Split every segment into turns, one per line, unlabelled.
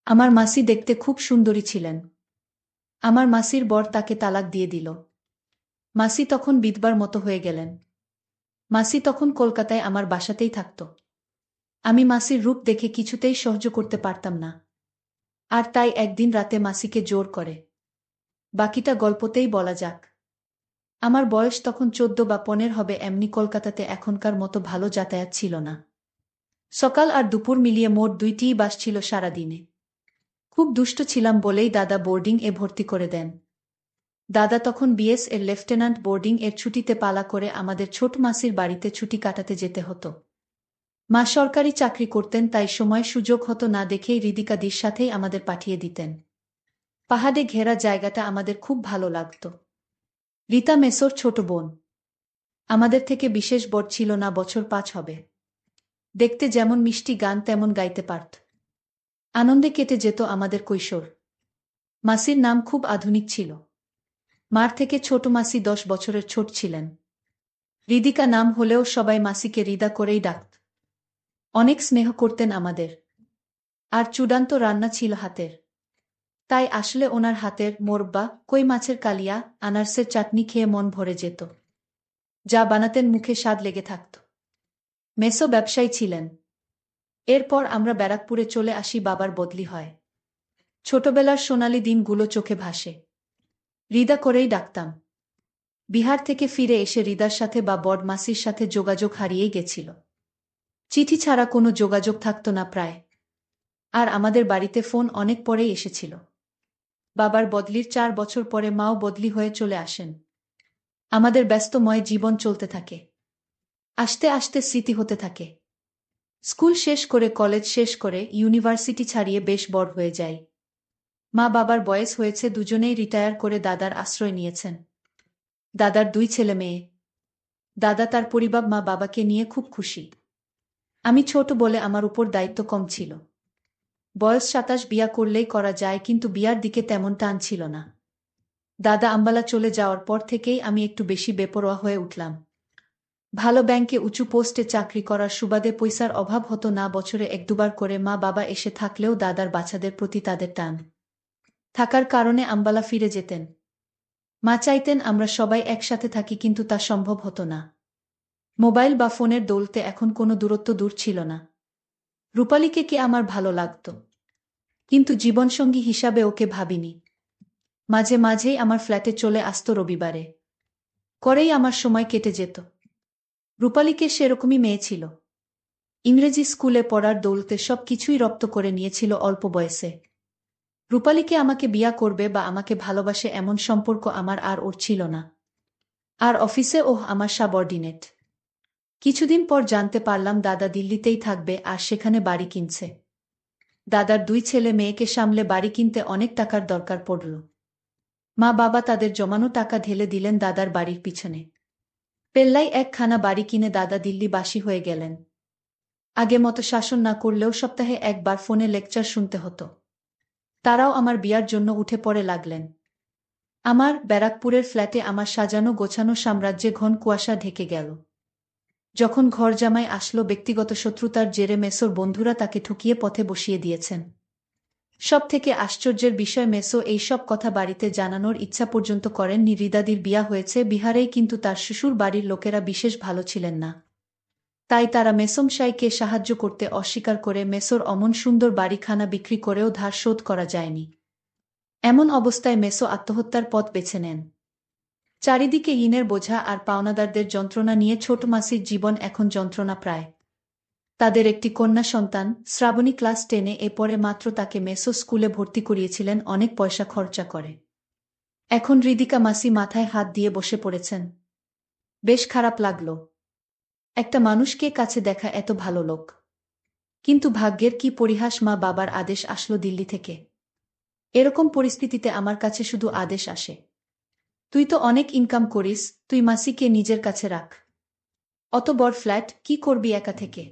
আমার মাসি দেখতে খুব সুন্দরী ছিলেন। আমার মাসির বর তাকে তালাক দিয়ে দিল। মাসি তখন বিধবার মতো হয়ে গেলেন। মাসি তখন কলকাতায় আমার বাসাতেই থাকত। আমি মাসির রূপ দেখে কিছুতেই সহ্য করতে পারতাম না। আর তাই একদিন রাতে মাসিকে জোর করে। বাকিটা গল্পতেই বলা যাক। আমার বয়স তখন 14 বা 15 হবে। এমনি কলকাতাতে এখনকার মতো ভালো যাতায়াত ছিল না। সকাল আর দুপুর মিলিয়ে মোট 2টিই বাস ছিল সারাদিনে। খুব দুষ্ট ছিলাম বলেই দাদা বোর্ডিং এ ভর্তি করে দেন। দাদা তখন বিএস এর লেফটেন্যান্ট। বোর্ডিং এর ছুটিতে পালা করে আমাদের ছোট মাসির বাড়িতে ছুটি কাটাতে যেতে হতো। মা সরকারি চাকরি করতেন, তাই সময় সুযোগ হতো না দেখেই হৃদিকাদির সাথেই আমাদের পাঠিয়ে দিতেন। পাহাড়ে ঘেরা জায়গাটা আমাদের খুব ভালো লাগত। রীতা মেসোর ছোট বোন। আমাদের থেকে বিশেষ বড় ছিল না, বছর 5 হবে। দেখতে যেমন মিষ্টি, গান তেমন গাইতে পারত। আনন্দে কেটে যেত আমাদের কৈশোর। মাসির নাম খুব আধুনিক ছিল। মার থেকে ছোট মাসি 10 বছরের ছোট ছিলেন। হৃদিকা নাম হলেও সবাই মাসিকে হৃদা করেই ডাকত। অনেক স্নেহ করতেন আমাদের। আর চূড়ান্ত রান্না ছিল হাতের। তাই আসলে ওনার হাতের মোরব্বা, কই মাছের কালিয়া, আনারসের চাটনি খেয়ে মন ভরে যেত। যা বানাতেন মুখে স্বাদ লেগে থাকত। মেসো ব্যবসায়ী ছিলেন। এরপর আমরা ব্যারাকপুরে চলে আসি, বাবার বদলি হয়। ছোটবেলার সোনালি দিনগুলো চোখে ভাসে। হৃদা করেই ডাকতাম। বিহার থেকে ফিরে এসে হৃদার সাথে বা বড় মাসির সাথে যোগাযোগ হারিয়েই গেছিল। চিঠি ছাড়া কোনো যোগাযোগ থাকত না প্রায়। আর আমাদের বাড়িতে ফোন অনেক পরেই এসেছিল। বাবার বদলির 4 বছর পরে মাও বদলি হয়ে চলে আসেন। আমাদের ব্যস্তময় জীবন চলতে থাকে। আস্তে আস্তে স্মৃতি হতে থাকে। স্কুল শেষ করে, কলেজ শেষ করে, ইউনিভার্সিটি ছাড়িয়ে বেশ বড় হয়ে যাই। মা বাবার বয়স হয়েছে, দুজনেই রিটায়ার করে দাদার আশ্রয় নিয়েছেন। দাদার 2 ছেলে মেয়ে। দাদা তার পরিবার, মা বাবাকে নিয়ে খুব খুশি। আমি ছোট বলে আমার উপর দায়িত্ব কম ছিল। বয়স 27, বিয়া করলেই করা যায়, কিন্তু বিয়ার দিকে তেমন টান ছিল না। দাদা আম্বালা চলে যাওয়ার পর থেকেই আমি একটু বেশি বেপরোয়া হয়ে উঠলাম। ভালো ব্যাংকে উঁচু পোস্টে চাকরি করার সুবাদে পয়সার অভাব হতো না। বছরে 1-2 বার করে মা বাবা এসে থাকলেও দাদার বাচ্চাদের প্রতি তাদের টান থাকার কারণে আম্বালা ফিরে যেতেন। মা চাইতেন আমরা সবাই একসাথে থাকি, কিন্তু তা সম্ভব হতো না। মোবাইল বা ফোনের দৌলতে এখন কোনো দূরত্ব দূর ছিল না। রূপালীকে কি আমার ভালো লাগত, কিন্তু জীবনসঙ্গী হিসাবে ওকে ভাবিনি। মাঝে মাঝেই আমার ফ্ল্যাটে চলে আসতো রবিবারে। করেই আমার সময় কেটে যেত। রূপালীকে সেরকমই মেয়ে ছিল। ইংরেজি স্কুলে পড়ার দৌলতে সব কিছুই রপ্ত করে নিয়েছিল অল্প বয়সে। রূপালীকে আমাকে বিয়া করবে বা আমাকে ভালোবাসে এমন সম্পর্ক আমার আর ওর ছিল না। আর অফিসে ওহ আমার সাবঅর্ডিনেট। কিছুদিন পর জানতে পারলাম দাদা দিল্লিতেই থাকবে আর সেখানে বাড়ি কিনছে। দাদার 2 ছেলে মেয়েকে সামলে বাড়ি কিনতে অনেক টাকার দরকার পড়ল। মা বাবা তাদের জমানো টাকা ঢেলে দিলেন দাদার বাড়ির পিছনে। পেল্লাই একখানা বাড়ি কিনে দাদা দিল্লিবাসী হয়ে গেলেন। আগে মতো শাসন না করলেও সপ্তাহে একবার ফোনে লেকচার শুনতে হতো। তারাও আমার বিয়ার জন্য উঠে পড়ে লাগলেন। আমার ব্যারাকপুরের ফ্ল্যাটে আমার সাজানো গোছানো সাম্রাজ্যে ঘন কুয়াশা ঢেকে গেল। যখন ঘরজামাই আসলো, ব্যক্তিগত শত্রুতার জেরে মেসোর বন্ধুরা তাকে ঠকিয়ে পথে বসিয়ে দিয়েছেন। সব থেকে আশ্চর্যের বিষয়, মেসো এই সব কথা বাড়িতে জানানোর ইচ্ছা পর্যন্ত করেননি। হৃদাদির বিয়া হয়েছে বিহারেই, কিন্তু তার শ্বশুর বাড়ির লোকেরা বিশেষ ভালো ছিলেন না। তাই তারা মেসোমশাইকে সাহায্য করতে অস্বীকার করে মেসোর অমন সুন্দর বাড়িখানা বিক্রি করেও ধার শোধ করা যায়নি। এমন অবস্থায় মেসো আত্মহত্যার পথ বেছে নেন। চারিদিকে ঋণের বোঝা আর পাওনাদারদের যন্ত্রণা নিয়ে ছোট মাসির জীবন এখন যন্ত্রণা প্রায়। তাদের একটি কন্যা সন্তান, শ্রাবণী ক্লাস 10-এ। এরপরে মাত্র তাকে মেসো স্কুলে ভর্তি করিয়েছিলেন অনেক পয়সা খরচা করে। এখন হৃদিকা মাসি মাথায় হাত দিয়ে বসে পড়েছেন। বেশ খারাপ লাগলো। একটা মানুষকে কাছে দেখা এত ভালো লোক। কিন্তু ভাগ্যের কি পরিহাস, মা বাবার আদেশ আসলো দিল্লি থেকে। এরকম পরিস্থিতিতে আমার কাছে শুধু আদেশ আসে, তুই তো অনেক ইনকাম করিস, তুই মাসিকে নিজের কাছে রাখ। অত বড় ফ্ল্যাট কি করবি একা থেকে?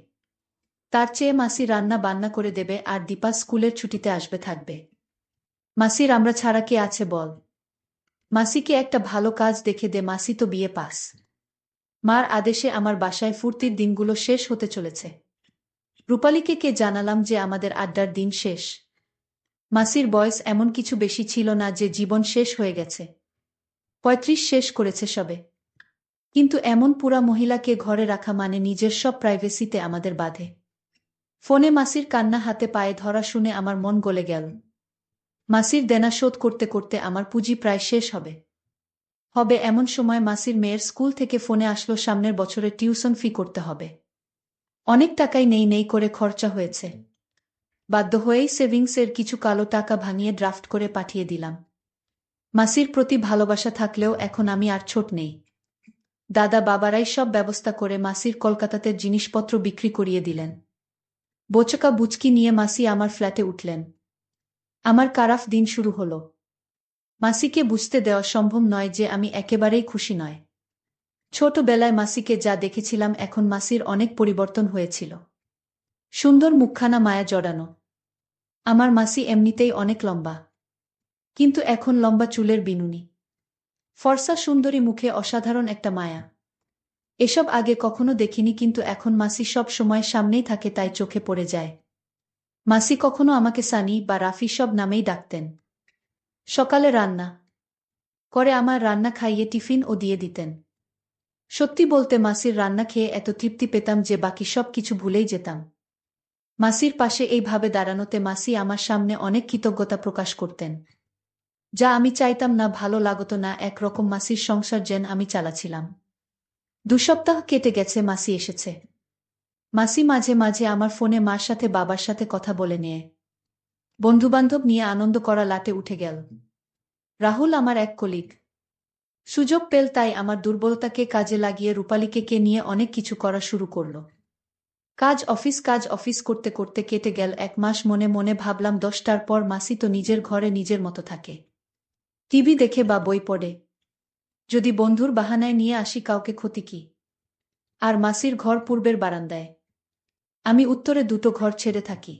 তার চেয়ে মাসি রান্না বান্না করে দেবে আর দীপা স্কুলের ছুটিতে আসবে থাকবে। মাসির আমরা ছাড়া কে আছে বল? মাসিকে একটা ভালো কাজ দেখে দে, মাসি তো বিয়ে পাস। মার আদেশে আমার বাসায় ফুর্তির দিনগুলো শেষ হতে চলেছে। রূপালীকে কে জানালাম যে আমাদের আড্ডার দিন শেষ। মাসির বয়স এমন কিছু বেশি ছিল না যে জীবন শেষ হয়ে গেছে। ৩৫ শেষ করেছে সবে। কিন্তু এমন পুরা মহিলাকে ঘরে রাখা মানে নিজের সব প্রাইভেসিতে আমাদের বাধে। ফোনে মাসির কান্না হাতে পায়ে ধরা শুনে আমার মন গলে গেল। মাসির দেনা শোধ করতে করতে আমার পুঁজি প্রায় শেষ হবে। এমন সময় মাসির মেয়ের স্কুল থেকে ফোনে আসলো সামনের বছরে টিউশন ফি করতে হবে। অনেক টাকাই নেই নেই করে খরচা হয়েছে। বাধ্য হয়েই সেভিংসের কিছু কালো টাকা ভাঙিয়ে ড্রাফট করে পাঠিয়ে দিলাম। মাসির প্রতি ভালোবাসা থাকলেও এখন আমি আর ছোট নেই। দাদা বাবারাই সব ব্যবস্থা করে মাসির কলকাতাতে জিনিসপত্র বিক্রি করিয়ে দিলেন। বোচকা বুচকি নিয়ে মাসি আমার ফ্ল্যাটে উঠলেন। আমার কারাফ দিন শুরু হলো। মাসিকে বুঝতে দেওয়া সম্ভব নয় যে আমি একেবারেই খুশি নয়। ছোটবেলায় মাসিকে যা দেখেছিলাম এখন মাসির অনেক পরিবর্তন হয়েছিল। সুন্দর মুখখানা মায়া জড়ানো। আমার মাসি এমনিতেই অনেক লম্বা, কিন্তু এখন লম্বা চুলের বিনুনি। ফর্সা সুন্দরী মুখে অসাধারণ একটা মায়া। এসব আগে কখনো দেখিনি, কিন্তু এখন মাসি সব সময় সামনেই থাকে, তাই চোখে পড়ে যায়। মাসি কখনো আমাকে সানি বা রাফি সব নামেই ডাকতেন। সকালে রান্না করে আমার রান্না খাইয়ে টিফিন ও দিয়ে দিতেন। সত্যি বলতে মাসির রান্না খেয়ে এত তৃপ্তি পেতাম যে বাকি সব কিছু ভুলেই যেতাম। মাসির পাশে এইভাবে দাঁড়ানোতে মাসি আমার সামনে অনেক কৃতজ্ঞতা প্রকাশ করতেন, যা আমি চাইতাম না, ভালো লাগতো না। একরকম মাসির সংসার যেন আমি চালাছিলাম। ২ সপ্তাহ কেটে গেছে, মাসি এসেছে। মাসি মাঝে মাঝে আমার ফোনে মার সাথে বাবার সাথে কথা বলে নিয়ে বন্ধুবান্ধব নিয়ে আনন্দ করা লাটে উঠে গেল। রাহুল আমার এক কলিগ সুযোগ পেল, তাই আমার দুর্বলতাকে কাজে লাগিয়ে রূপালীকে নিয়ে অনেক কিছু করা শুরু করল। কাজ অফিস করতে করতে কেটে গেল ১ মাস। মনে মনে ভাবলাম ১০টার পর মাসি তো নিজের ঘরে নিজের মতো থাকে, টিভি দেখে বা বই পড়ে। যদি বন্ধুর বাহানায় নিয়ে আসি কাউকে, ক্ষতি কি? আর মাসির ঘর পূর্বের বারান্দায়, আমি উত্তরে ২টো ঘর ছেড়ে থাকি।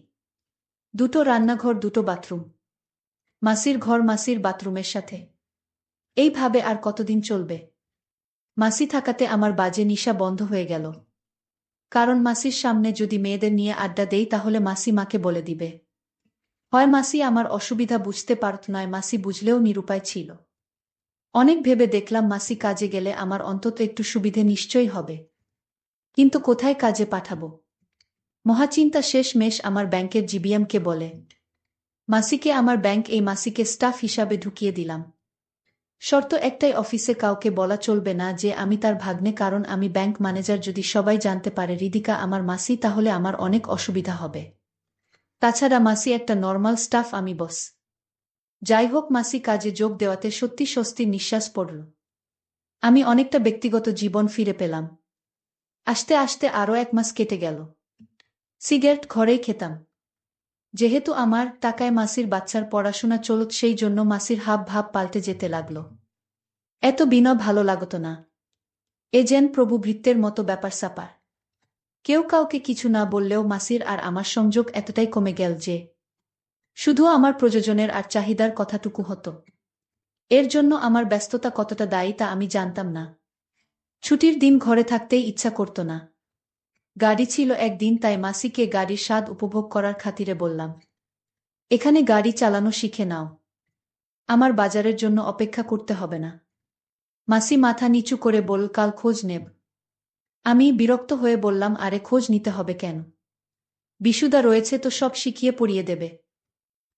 ২টো রান্নাঘর, ২টো বাথরুম। মাসির ঘর মাসির বাথরুমের সাথে। এইভাবে আর কতদিন চলবে? মাসি থাকাতে আমার বাজে নিশা বন্ধ হয়ে গেল। কারণ মাসির সামনে যদি মেয়েদের নিয়ে আড্ডা দেই তাহলে মাসি মাকে বলে দিবে। হয় মাসি আমার অসুবিধা বুঝতে পারত, নয় মাসি বুঝলেও নিরুপায় ছিল। অনেক ভেবে দেখলাম মাসি কাজে গেলে আমার অন্তত একটু সুবিধে নিশ্চয়ই হবে, কিন্তু কোথায় কাজে পাঠাবো? মহাচিন্তা শেষ মেশ আমার ব্যাংকের জিবিএমকে বলে মাসিকে আমার ব্যাংক এই মাসিকে স্টাফ হিসাবে ঢুকিয়ে দিলাম। শর্ত একটাই, অফিসে কাউকে বলা চলবে না যে আমি তার ভাগ্নে, কারণ আমি ব্যাংক ম্যানেজার। যদি সবাই জানতে পারে হৃদিকা আমার মাসি, তাহলে আমার অনেক অসুবিধা হবে। তাছাড়া মাসি একটা নর্মাল স্টাফ, আমি বস। যাই হোক, মাসি কাজে যোগ দেওয়াতে সত্যি স্বস্তির নিঃশ্বাস পড়ল। আমি অনেকটা ব্যক্তিগত জীবন ফিরে পেলাম। আস্তে আস্তে আরও ১ মাস কেটে গেল। সিগারেট ঘরেই খেতাম। যেহেতু আমার টাকায় মাসির বাচ্চার পড়াশোনা চলত, সেই জন্য মাসির হাব ভাব পাল্টে যেতে লাগল। এত বিনয় ভালো লাগত না। এ যেন প্রভু ভৃত্যের মতো ব্যাপার স্যাপার। কেউ কাউকে কিছু না বললেও মাসির আর আমার সংযোগ এতটাই কমে গেল যে শুধু আমার প্রয়োজনের আর চাহিদার কথাটুকু হতো। এর জন্য আমার ব্যস্ততা কতটা দায়ী তা আমি জানতাম না। ছুটির দিন ঘরে থাকতেই ইচ্ছা করত না। গাড়ি ছিল একদিন, তাই মাসিকে গাড়ির স্বাদ উপভোগ করার খাতিরে বললাম, এখানে গাড়ি চালানো শিখে নাও, আমার বাজারের জন্য অপেক্ষা করতে হবে না। মাসি মাথা নিচু করে বলল, কাল খোঁজ নেব। আমি বিরক্ত হয়ে বললাম, আরে খোঁজ নিতে হবে কেন? বিশুদা রয়েছে তো, সব শিখিয়ে পড়িয়ে দেবে।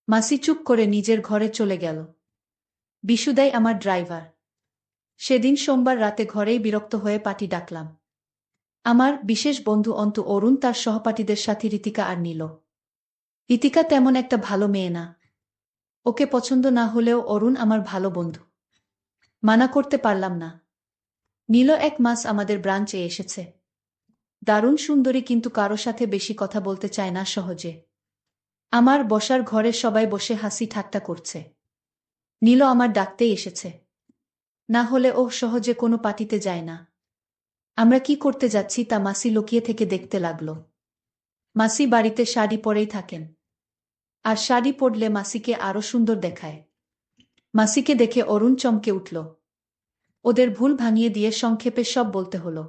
মাসি চুপ করে নিজের ঘরে চলে গেল। বিশুদাই আমার ড্রাইভার। সেদিন সোমবার রাতে ঘরেই বিরক্ত হয়ে পার্টি ডাকলাম। আমার বিশেষ বন্ধু অন্তু, অরুণ তার সহপাঠীদের সাথে, ঋতিকা আর নীল। ঋতিকা তেমন একটা ভালো মেয়ে না। ওকে পছন্দ না হলেও অরুণ আমার ভালো বন্ধু। মানা করতে পারলাম না। নীল ১ মাস আমাদের ব্রাঞ্চে এসেছে। দারুণ সুন্দরী, কিন্তু কারো সাথে বেশি কথা বলতে চায় না সহজে। আমার বসার ঘরে সবাই বসে হাসি ঠাট্টা করছে। নীল আমার ডাকতেই এসেছে। না হলে ও সহজে কোনো পার্টিতে যায় না। আমরা কি করতে যাচ্ছি তা মাসি লুকিয়ে থেকে দেখতে লাগল। মাসি বাড়িতে শাড়ি পরেই থাকেন, আর শাড়ি পরলে মাসিকে আরো সুন্দর দেখায়। মাসিকে দেখে অরুণ চমকে উঠল। ওদের ভুল ভাঙিয়ে দিয়ে সংক্ষেপে সব বলতে হলো।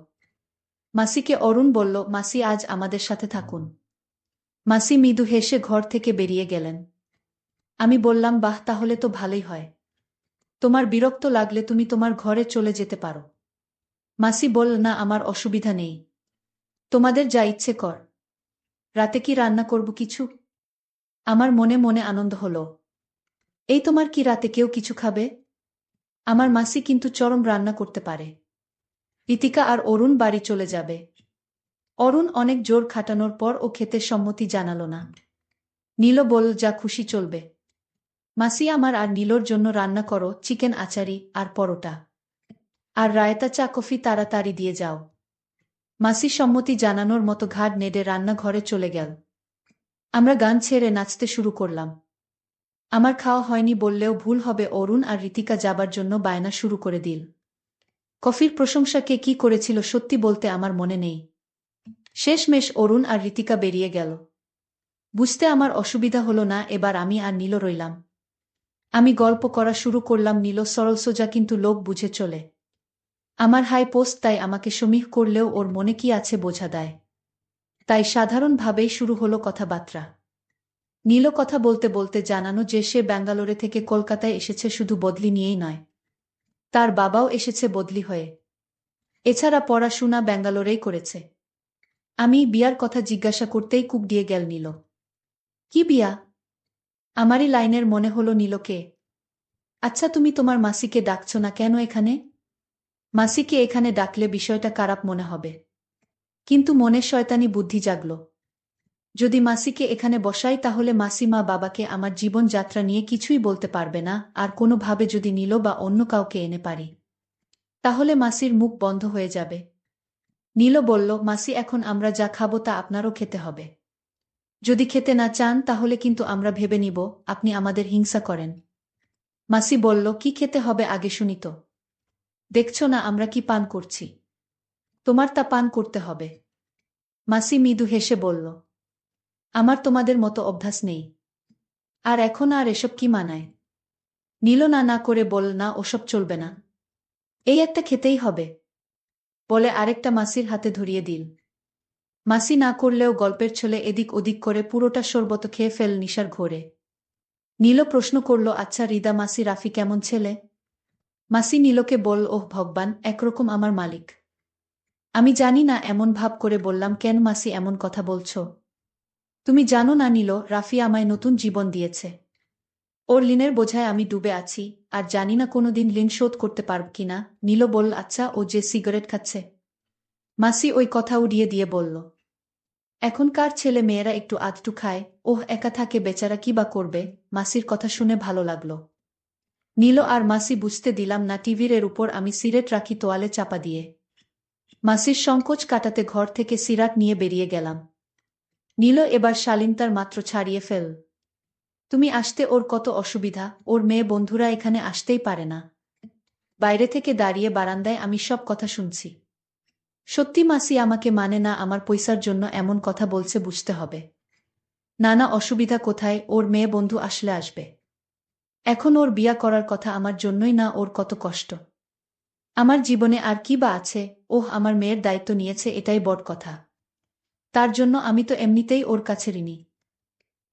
মাসিকে অরুণ বলল, মাসি আজ আমাদের সাথে থাকুন। মাসি মৃদু হেসে ঘর থেকে বেরিয়ে গেলেন। আমি বললাম, বাহ, তাহলে তো ভালোই হয়। তোমার বিরক্ত লাগলে তুমি তোমার ঘরে চলে যেতে পারো। মাসি বলল, না, আমার অসুবিধা নেই। তোমাদের যা ইচ্ছে কর। রাতে কি রান্না করব কিছু? আমার মনে মনে আনন্দ হলো। এই, তোমার কি রাতে কেউ কিছু খাবে? আমার মাসি কিন্তু চরম রান্না করতে পারে। ঋতিকা আর অরুণ বাড়ি চলে যাবে। অরুণ অনেক জোর খাটানোর পর ও খেতে সম্মতি জানালো না। নীল বলল, যা খুশি চলবে। মাসি, আমার আর নীলর জন্য রান্না করো চিকেন আচারি আর পরোটা। আর রায়তা, চা কফি তাড়াতাড়ি দিয়ে যাও। মাসি সম্মতি জানানোর মতো ঘাড় নেড়ে রান্নাঘরে চলে গেল। আমরা গান ছেড়ে নাচতে শুরু করলাম। আমার খাওয়া হয়নি বললেও ভুল হবে, অরুণ আর ঋতিকা যাবার জন্য বায়না শুরু করে দিল। কফির প্রশংসা কে কি করেছিল সত্যি বলতে আমার মনে নেই। শেষমেশ অরুণ আর ঋতিকা বেরিয়ে গেল। বুঝতে আমার অসুবিধা হলো না, এবার আমি আর নীল রইলাম। আমি গল্প করা শুরু করলাম, নীল সরলসোজা কিন্তু লোক বুঝে চলে। আমার হাই পোস্ট, তাই আমাকে সমীহ করলেও ওর মনে কি আছে বোঝা দেয়। তাই সাধারণভাবেই শুরু হলো কথাবার্তা। নীল কথা বলতে বলতে জানানো যে সে ব্যাঙ্গালোরে থেকে কলকাতায় এসেছে শুধু বদলি নিয়েই নয়, তার বাবাও এসেছে বদলি হয়ে। এছাড়া পড়াশোনা ব্যাঙ্গালোরেই করেছে। আমি বিয়ার কথা জিজ্ঞাসা করতেই কুপ দিয়ে গেল নীল। কি বিয়া? আমারই লাইনের মনে হলো নীলকে। আচ্ছা, তুমি তোমার মাসিকে ডাকছ না কেন এখানে? মাসিকে এখানে ডাকলে বিষয়টা খারাপ মনে হবে। কিন্তু মনে শয়তানি বুদ্ধি জাগল। যদি মাসিকে এখানে বসাই তাহলে মাসি মা বাবাকে আমার জীবনযাত্রা নিয়ে কিছুই বলতে পারবে না, আর কোনোভাবে যদি নীল বা অন্য কাউকে এনে পারি তাহলে মাসির মুখ বন্ধ হয়ে যাবে। নীল বলল, মাসি, এখন আমরা যা খাবো তা আপনারও খেতে হবে। যদি খেতে না চান তাহলে কিন্তু আমরা ভেবে নিব আপনি আমাদের হিংসা করেন। মাসি বলল, কি খেতে হবে আগে শুনি তো। দেখছো না আমরা কি পান করছি? তোমার তা পান করতে হবে। মাসি মৃদু হেসে বলল, আমার তোমাদের মতো অভ্যাস নেই। আর এখন আর এসব কি মানায়? নীল না না করে বল, না, ওসব চলবে না। এই একটা খেতেই হবে বলে আরেকটা মাসির হাতে ধরিয়ে দিল। মাসি না করলেও গল্পের ছলে এদিক ওদিক করে পুরোটা শরবত খেয়ে ফেল নিশার ঘোরে। নীল প্রশ্ন করল, আচ্ছা রিদা মাসি রাফি কেমন ছেলে? মাসি নীলকে বল, ওহ ভগবান, একরকম আমার মালিক। আমি জানি না, এমন ভাব করে বললাম, কেন মাসি এমন কথা বলছো? তুমি জানো না নীল, রাফি আমায় নতুন জীবন দিয়েছে। ওর ঋণের বোঝায় আমি ডুবে আছি, আর জানি না কোনোদিন ঋণ শোধ করতে পারব কিনা। নীল বলল, আচ্ছা, ও যে সিগারেট খাচ্ছে? মাসি ওই কথা উড়িয়ে দিয়ে বলল, এখনকার ছেলে মেয়েরা একটু আধটু খায়, ওহ একা থাকে বেচারা, কি বা করবে। মাসির কথা শুনে ভালো লাগলো। নীল আর মাসি বুঝতে দিলাম না টিভির এর উপর আমি সিগারেট রাখি তোয়ালে চাপা দিয়ে। মাসির সংকোচ কাটাতে ঘর থেকে সিগারেট নিয়ে বেরিয়ে গেলাম। নীল এবার শালীনতার মাত্র ছাড়িয়ে ফেল। তুমি আসতে ওর কত অসুবিধা, ওর মেয়ে বন্ধুরা এখানে আসতেই পারে না। বাইরে থেকে দাঁড়িয়ে বারান্দায় আমি সব কথা শুনছি। সত্যি মাসি আমাকে মানে না, আমার পয়সার জন্য এমন কথা বলছে বুঝতে হবে। নানা অসুবিধা কোথায়, ওর মেয়ে বন্ধু আসলে আসবে। এখন ওর বিয়া করার কথা আমার জন্যই না, ওর কত কষ্ট। আমার জীবনে আর কি বা আছে? ওহ, আমার মেয়ের দায়িত্ব নিয়েছে, এটাই বড় কথা। তার জন্য আমি তো এমনিতেই ওর কাছে ঋণী।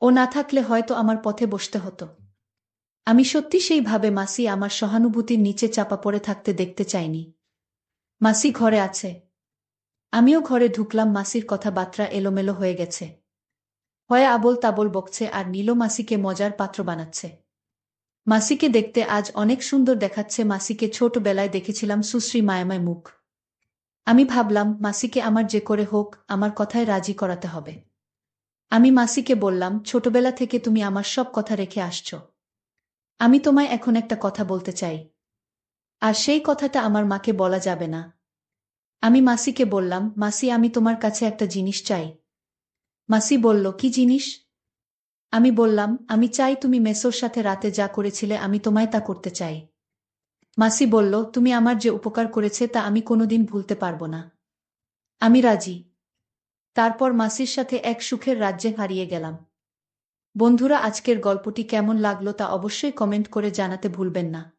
ও না থাকলে হয়তো আমার পথে বসতে হতো। আমি সত্যি সেইভাবে মাসি আমার সহানুভূতির নিচে চাপা পড়ে থাকতে দেখতে চাইনি। মাসি ঘরে আছে। আমিও ঘরে ঢুকলাম। মাসির কথাবার্তা এলোমেলো হয়ে গেছে। হয় আবোল তাবোল বকছে আর নীল মাসিকে মজার পাত্র বানাচ্ছে। মাসিকে দেখতে আজ অনেক সুন্দর দেখাচ্ছে। মাসিকে ছোটবেলায় দেখেছিলাম সুশ্রী মায়াময় মুখ। আমি ভাবলাম, মাসিকে আমার যে করে হোক আমার কথায় রাজি করাতে হবে। আমি মাসিকে বললাম, ছোটবেলা থেকে তুমি আমার সব কথা রেখে আসছো। আমি তোমায় এখন একটা কথা বলতে চাই। আর সেই কথাটা আমার মাকে বলা যাবে না। আমি মাসিকে বললাম, মাসি, আমি তোমার কাছে একটা জিনিস চাই। মাসি বলল, কি জিনিস? আমি বললাম, আমি চাই তুমি মেসোর সাথে রাতে যা করেছিলে আমি তোমায় তা করতে চাই। মাসি বলল, তুমি আমার যে উপকার করেছে তা আমি কোনোদিন ভুলতে পারবো না। আমি রাজি। তারপর মাসির সাথে এক সুখের রাজ্যে হারিয়ে গেলাম। বন্ধুরা, আজকের গল্পটি কেমন লাগলো তা অবশ্যই কমেন্ট করে জানাতে ভুলবেন না।